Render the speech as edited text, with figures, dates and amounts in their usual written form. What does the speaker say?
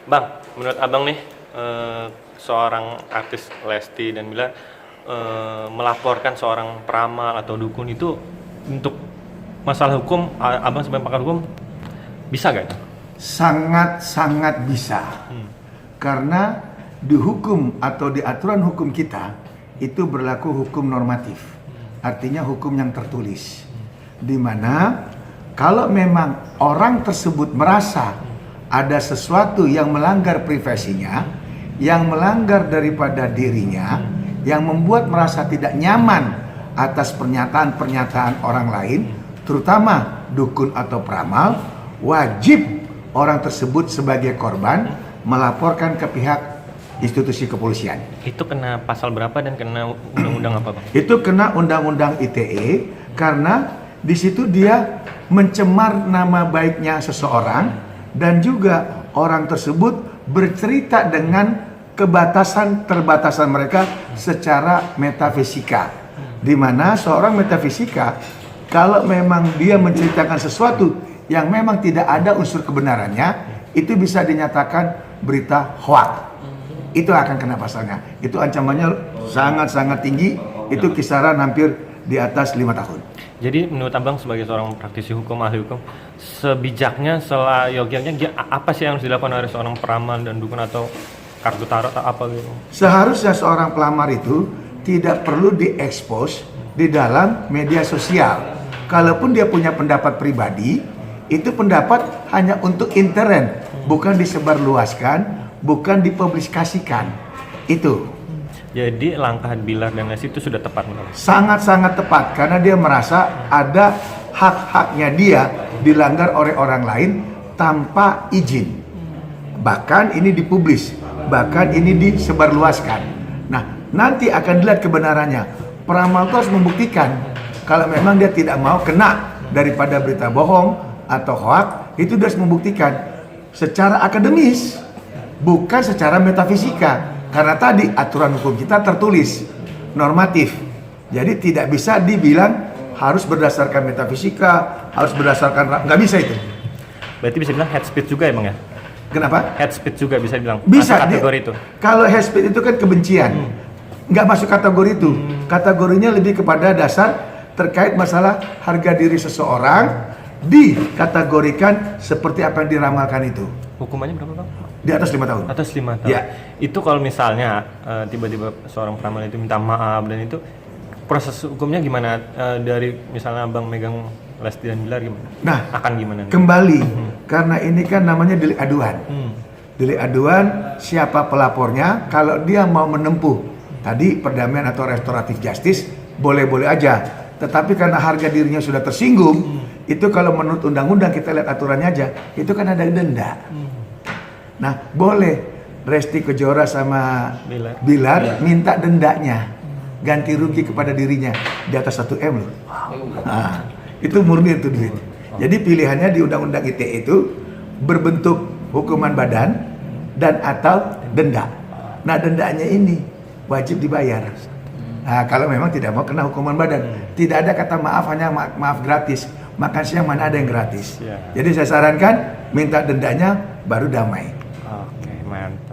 Bang, menurut abang nih, seorang artis Lesti dan Bilar melaporkan seorang peramal atau dukun itu untuk masalah hukum, abang sebagai pakar hukum bisa gak? Sangat-sangat bisa. Karena di hukum atau di aturan hukum kita itu berlaku hukum normatif. Artinya hukum yang tertulis. Di mana kalau memang orang tersebut merasa ada sesuatu yang melanggar privasinya, yang melanggar daripada dirinya, yang membuat merasa tidak nyaman atas pernyataan-pernyataan orang lain, terutama dukun atau peramal, wajib orang tersebut sebagai korban melaporkan ke pihak institusi kepolisian. Itu kena pasal berapa dan kena undang-undang apa, Bang? Itu kena undang-undang ITE karena di situ dia mencemar nama baiknya seseorang dan juga orang tersebut bercerita dengan terbatasan mereka secara metafisika. Di mana seorang metafisika kalau memang dia menceritakan sesuatu yang memang tidak ada unsur kebenarannya, itu bisa dinyatakan berita hoax. Itu akan kena pasalnya. Itu ancamannya sangat-sangat tinggi. Itu kisaran hampir di atas 5 tahun. Jadi menurut abang sebagai seorang praktisi hukum, ahli hukum, sebijaknya, seyogyanya apa sih yang harus dilakukan oleh seorang peramal dan dukun atau kartu tarot atau apa gitu? Seharusnya seorang pelamar itu tidak perlu diekspos di dalam media sosial. Kalaupun dia punya pendapat pribadi, itu pendapat hanya untuk intern, bukan disebarluaskan, bukan dipublikasikan. Itu. Jadi langkah Bilar dan Lesti itu sudah tepat menurut? Sangat-sangat tepat karena dia merasa ada hak-haknya dia dilanggar oleh orang lain tanpa izin. Bahkan ini dipublis, bahkan ini disebarluaskan. Nah, nanti akan dilihat kebenarannya. Peramal itu harus membuktikan kalau memang dia tidak mau kena daripada berita bohong atau hoax, itu dia harus membuktikan secara akademis, bukan secara metafisika. Karena tadi aturan hukum kita tertulis normatif, jadi tidak bisa dibilang harus berdasarkan metafisika, harus berdasarkan, nggak bisa itu. Berarti bisa bilang head speech juga emang ya? Kenapa? Head speech juga bisa bilang. Bisa kategori itu. Kalau head speech itu kan kebencian, nggak masuk kategori itu. Kategorinya lebih kepada dasar terkait masalah harga diri seseorang dikategorikan seperti apa yang diramalkan itu. Hukumannya berapa, Bang? Di atas 5 tahun. Atas 5 tahun. Ya. Itu kalau misalnya tiba-tiba seorang peramal itu minta maaf dan itu proses hukumnya gimana? Dari misalnya Abang megang Lesti dan Bilar gimana? Nah, akan gimana? Kembali karena ini kan namanya delik aduan. Delik aduan siapa pelapornya, kalau dia mau menempuh tadi perdamaian atau restoratif justice boleh-boleh aja. Tetapi karena harga dirinya sudah tersinggung, itu kalau menurut undang-undang kita lihat aturannya aja, itu kan ada denda. Nah, boleh Resti Kejora sama Bilar minta dendanya, ganti rugi kepada dirinya di atas 1 M loh. Nah, itu murni itu duit. Jadi pilihannya di Undang-Undang ITE itu berbentuk hukuman badan dan atau denda. Nah, dendanya ini wajib dibayar. Nah, kalau memang tidak mau kena hukuman badan, tidak ada kata maaf, hanya maaf gratis. Makan siang mana ada yang gratis. Jadi saya sarankan minta dendanya baru damai. Oke, mantap.